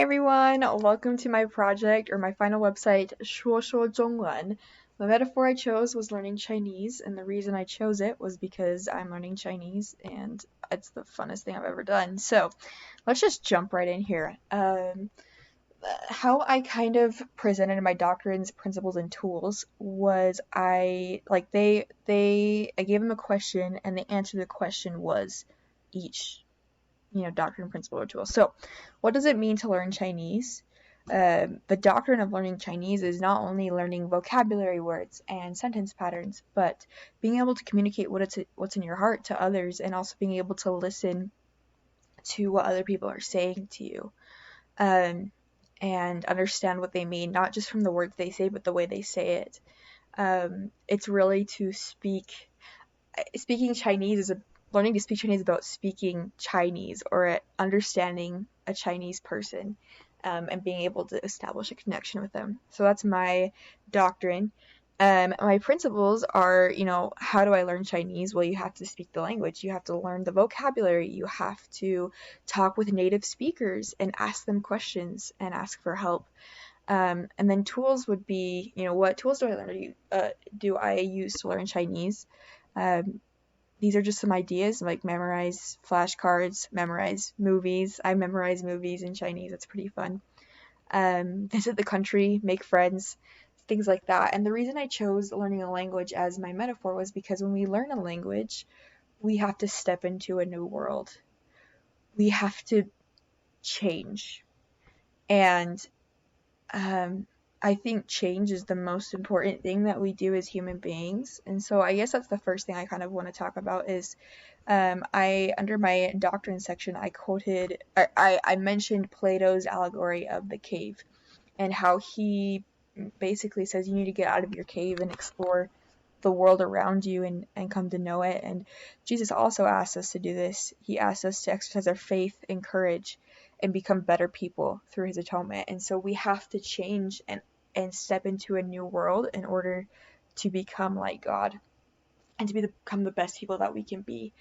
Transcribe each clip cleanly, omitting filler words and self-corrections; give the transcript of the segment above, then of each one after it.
everyone, welcome to my project or my final website, 说说中文. The metaphor I chose was learning Chinese, and the reason I chose it was because I'm learning Chinese and it's the funnest thing I've ever done. So let's just jump right in here. How I kind of presented my doctrines, principles, and tools was I gave them a question, and the answer to the question was each doctrine, principle, or tool. So, what does it mean to learn Chinese? The doctrine of learning Chinese is not only learning vocabulary words and sentence patterns, but being able to communicate what's in your heart to others, and also being able to listen to what other people are saying to you, and understand what they mean, not just from the words they say, but the way they say it. It's really to speaking Chinese is learning to speak Chinese about speaking Chinese or understanding a Chinese person, and being able to establish a connection with them. So that's my doctrine. My principles are, how do I learn Chinese? Well, you have to speak the language. You have to learn the vocabulary. You have to talk with native speakers and ask them questions and ask for help. And then tools would be, what tools do I learn? Do I use to learn Chinese? These are just some ideas, like memorize flashcards, memorize movies. I memorize movies in Chinese. It's pretty fun. Visit the country, make friends, things like that. And the reason I chose learning a language as my metaphor was because when we learn a language, we have to step into a new world. We have to change. And I think change is the most important thing that we do as human beings. And so I guess that's the first thing I kind of want to talk about is under my doctrine section, I mentioned Plato's allegory of the cave and how he basically says you need to get out of your cave and explore the world around you and come to know it. And Jesus also asked us to do this. He asked us to exercise our faith and courage and become better people through his atonement. And so we have to change and step into a new world in order to become like God and to become the best people that we can be.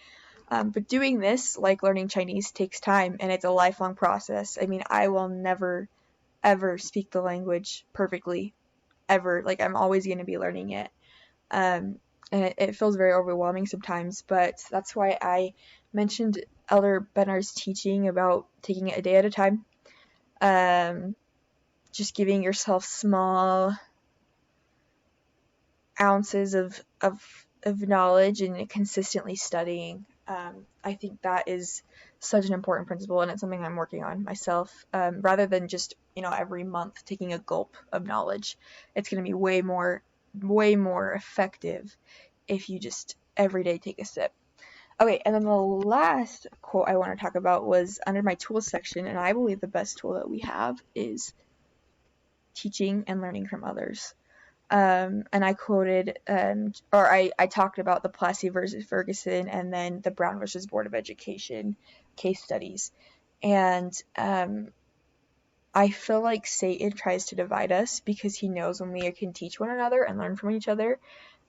But doing this, like learning Chinese, takes time, and it's a lifelong process. I mean, I will never, ever speak the language perfectly, ever. Like, I'm always going to be learning it. And it feels very overwhelming sometimes, but that's why I mentioned Elder Benar's teaching about taking it a day at a time. Just giving yourself small ounces of knowledge and consistently studying. I think that is such an important principle, and it's something I'm working on myself. Rather than just, every month taking a gulp of knowledge, it's going to be way more effective if you just every day take a sip. Okay, and then the last quote I want to talk about was under my tools section, and I believe the best tool that we have is teaching and learning from others. And I quoted, I talked about the Plessy versus Ferguson and then the Brown versus Board of Education case studies. And I feel like Satan tries to divide us because he knows when we can teach one another and learn from each other,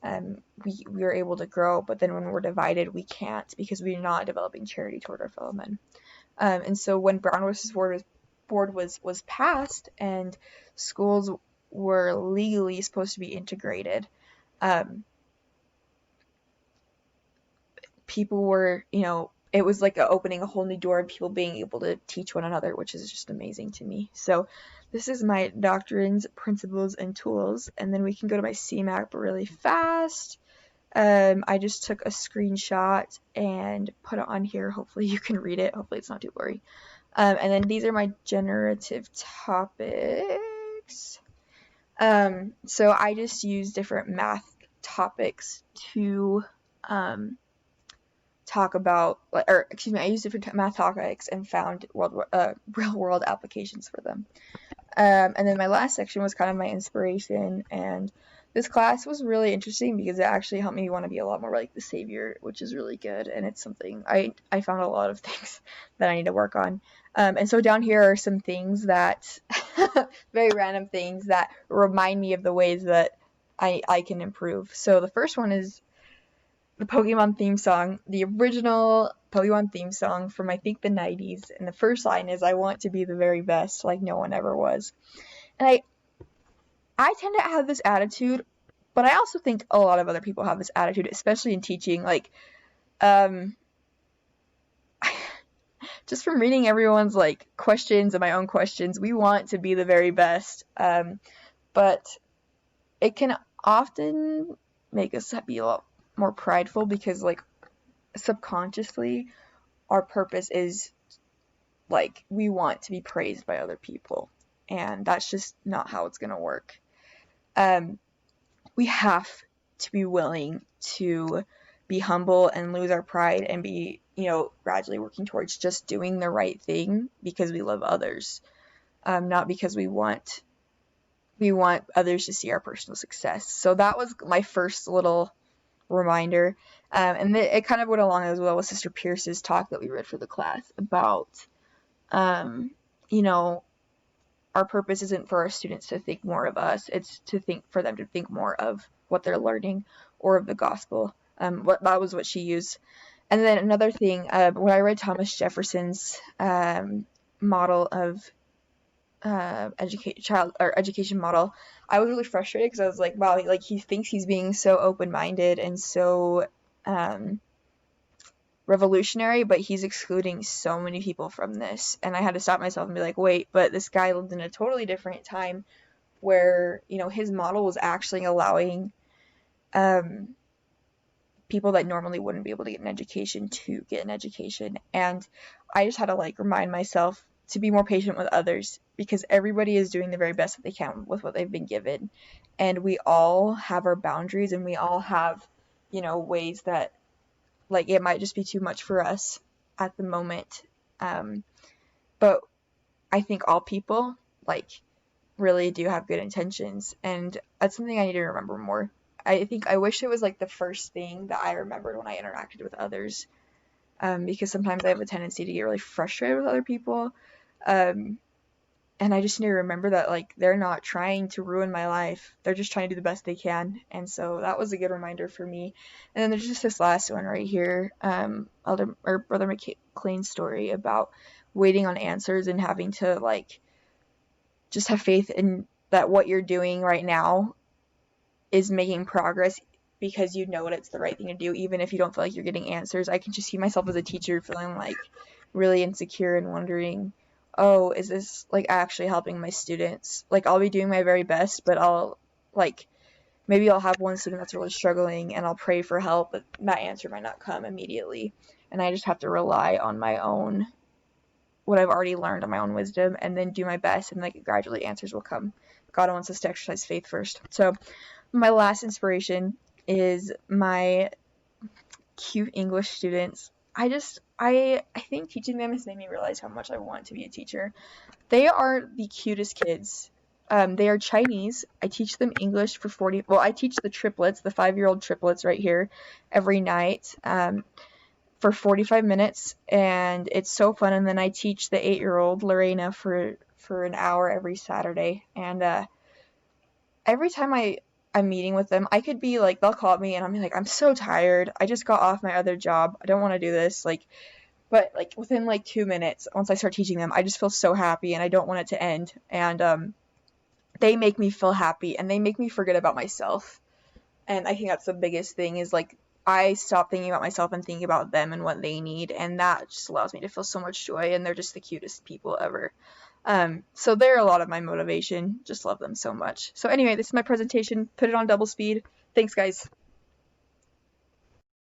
we are able to grow. But then when we're divided, we can't because we're not developing charity toward our fellow men. And so when Brown versus Board was passed and schools were legally supposed to be integrated, people were, it was like opening a whole new door of people being able to teach one another, which is just amazing to me. So this is my doctrines, principles, and tools, and then we can go to my CMAP really fast. I just took a screenshot and put it on here. Hopefully you can read it. Hopefully it's not too blurry. And then these are my generative topics. So I just use different math topics to talk about, I used different math topics and found real world applications for them. And then my last section was kind of my inspiration, and this class was really interesting because it actually helped me want to be a lot more like the Savior, which is really good, and it's something I found a lot of things that I need to work on. And so down here are some things that, very random things that remind me of the ways that I can improve. So the first one is the Pokemon theme song, the original Pokemon theme song from I think the 90s, and the first line is I want to be the very best like no one ever was. And I tend to have this attitude, but I also think a lot of other people have this attitude, especially in teaching. Like, um, just from reading everyone's like questions and my own questions, we want to be the very best. But it can often make us be a lot more prideful because like subconsciously our purpose is like we want to be praised by other people, and that's just not how it's going to work. Um, we have to be willing to be humble and lose our pride and be, gradually working towards just doing the right thing because we love others, not because we want others to see our personal success. So that was my first little reminder, and it kind of went along as well with Sister Pierce's talk that we read for the class about, you know, our purpose isn't for our students to think more of us. It's for them to think more of what they're learning or of the gospel. That was what she used. And then another thing, when I read Thomas Jefferson's model of education model, I was really frustrated because I was like, wow, like he thinks he's being so open-minded and so revolutionary, but he's excluding so many people from this. And I had to stop myself and be like, wait, but this guy lived in a totally different time where, his model was actually allowing people that normally wouldn't be able to get an education to get an education. And I just had to like remind myself to be more patient with others because everybody is doing the very best that they can with what they've been given. And we all have our boundaries and we all have, ways that like it might just be too much for us at the moment. But I think all people like really do have good intentions, and that's something I need to remember more. I think I wish it was like the first thing that I remembered when I interacted with others, because sometimes I have a tendency to get really frustrated with other people, and I just need to remember that like they're not trying to ruin my life. They're just trying to do the best they can. And so that was a good reminder for me. And then there's just this last one right here, Brother McLean's story about waiting on answers and having to like just have faith in that what you're doing right now is making progress because you know it's the right thing to do, even if you don't feel like you're getting answers. I can just see myself as a teacher feeling like really insecure and wondering, oh, is this like actually helping my students? Like I'll be doing my very best, but maybe I'll have one student that's really struggling and I'll pray for help, but that answer might not come immediately. And I just have to rely on my own, what I've already learned, on my own wisdom, and then do my best, and like gradually answers will come. God wants us to exercise faith first. So my last inspiration is my cute English students. I think teaching them has made me realize how much I want to be a teacher. They are the cutest kids. They are Chinese. I teach them English I teach the triplets, the 5-year-old triplets right here every night, for 45 minutes, and it's so fun. And then I teach the 8-year-old Lorena for an hour every Saturday. And every time I'm meeting with them, I could be like, they'll call me and I'm like, I'm so tired. I just got off my other job. I don't want to do this. But within 2 minutes, once I start teaching them, I just feel so happy and I don't want it to end. And they make me feel happy and they make me forget about myself. And I think that's the biggest thing is I stop thinking about myself and thinking about them and what they need. And that just allows me to feel so much joy. And they're just the cutest people ever. So they're a lot of my motivation. Just love them so much. So anyway, this is my presentation. Put it on double speed. Thanks, guys.